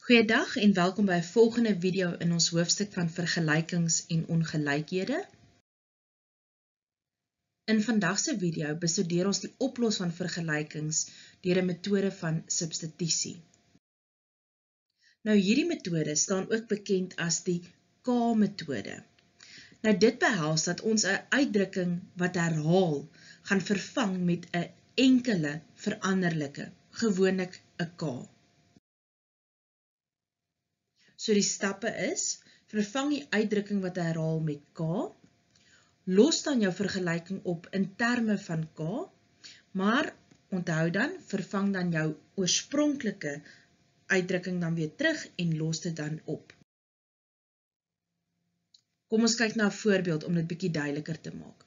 Goeiedag en welkom by 'n volgende video in ons hoofstuk van vergelykings en ongelykhede. In vandag se video bestudeer ons die oplos van vergelykings deur 'n metode van substitusie. Nou hierdie metode staan ook bekend as die K-metode. Nou dit behels dat ons 'n uitdrukking wat herhaal gaan vervang met 'n enkele veranderlike, gewoonlik 'n K. So die stappe is, vervang die uitdrukking wat herhaal met K, los dan jou vergelyking op in terme van K, maar onthou dan, vervang dan jou oorspronklike uitdrukking dan weer terug en los dit dan op. Kom ons kyk na 'n voorbeeld om dit bietjie duideliker te maak.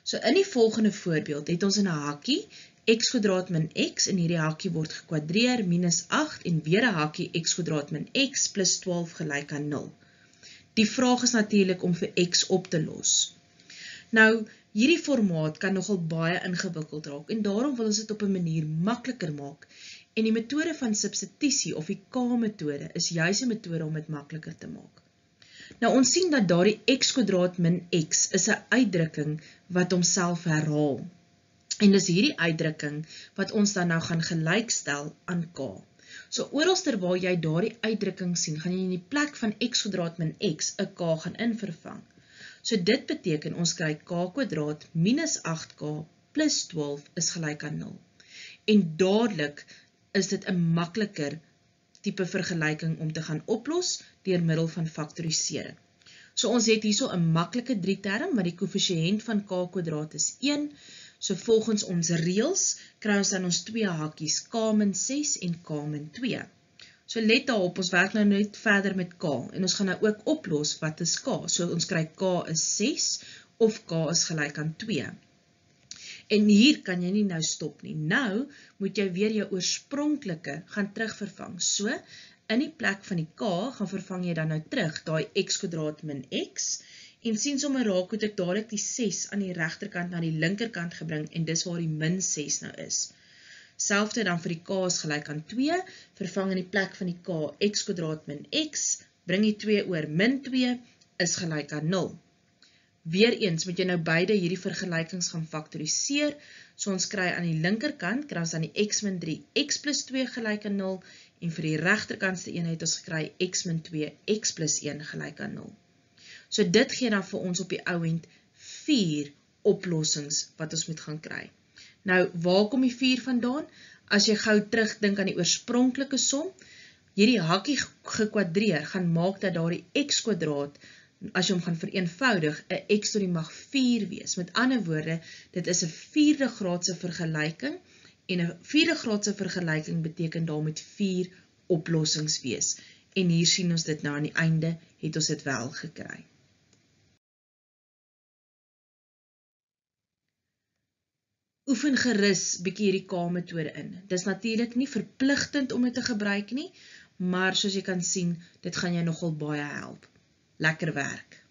So in die volgende voorbeeld het ons in 'n hakkie x kwadraat min x, en hierdie hakkie word gekwadreer, minus 8, en weer 'n hakkie x kwadraat min x plus 12 gelyk aan 0. Die vraag is natuurlik om vir x op te los. Nou, hierdie formaat kan nogal baie ingewikkeld raak, en daarom wil ons dit op 'n manier makliker maak, en die metode van substitusie of die K-metode is juis 'n metode om dit makliker te maak. Nou, ons sien dat daardie x kwadraat min x is 'n uitdrukking wat homself herhaal. En dis hierdie uitdrukking wat ons dan nou gaan gelykstel aan K. So oralster waar jy daardie uitdrukking sien, gaan jy in die plek van x kwadraat min x 'n K gaan invervang. So dit beteken ons kry k kwadraat minus 8k plus 12 is gelyk aan 0. En dadelik is dit 'n makliker tipe vergelyking om te gaan oplos deur middel van faktorisering. So ons het hierso 'n maklike 3-term, maar die koëffisiënt van k kwadraat is 1. So volgens ons reëls kry ons dan ons twee hakkies k min 6 en k min 2. So let daarop, ons werk nou net verder met k en ons gaan nou ook oplos wat is k. So ons kry k is 6 of k is gelyk aan 2. En hier kan jy nie nou stop nie. Nou moet jy weer jou oorspronklike gaan terugvervang. So in die plek van die k gaan vervang jy dan nou terug daai x kwadraat min x. En sien sommer raak hoe ek dadelik die 6 aan die regterkant na die linkerkant gebring en dis waar die min 6 nou is. Selfde dan vir die k is gelyk aan 2, vervang in die plek van die k x kwadraat min x, bring die 2 oor min 2 is gelyk aan 0. Weereens moet jy nou beide hierdie vergelykings gaan faktoriseer, so ons kry aan die linkerkant, kry ons dan die x min 3 x plus 2 gelyk aan 0, en vir die regterkantste een het ons gekry x min 2 x plus 1 gelyk aan 0. So dit gee dan vir ons op die ou end 4 oplossings wat ons moet gaan kry. Nou, waar kom die 4 vandaan? As jy gou terugdink aan die oorspronklike som, hierdie hakkie gekwadreer gaan maak dat daardie x kwadraat, as jy hom gaan vereenvoudig, 'n x tot die mag 4 wees. Met ander woorde, dit is 'n 4de graadse vergelyking, en 'n 4de graadse vergelyking beteken daar moet 4 oplossings wees. En hier sien ons dit nou aan die einde, het ons dit wel gekry. Oefen gerus bietjie hierdie K-metode in. Dis natuurlik nie verpligtend om dit te gebruik nie, maar soos jy kan sien, dit gaan jou nogal baie help. Lekker werk!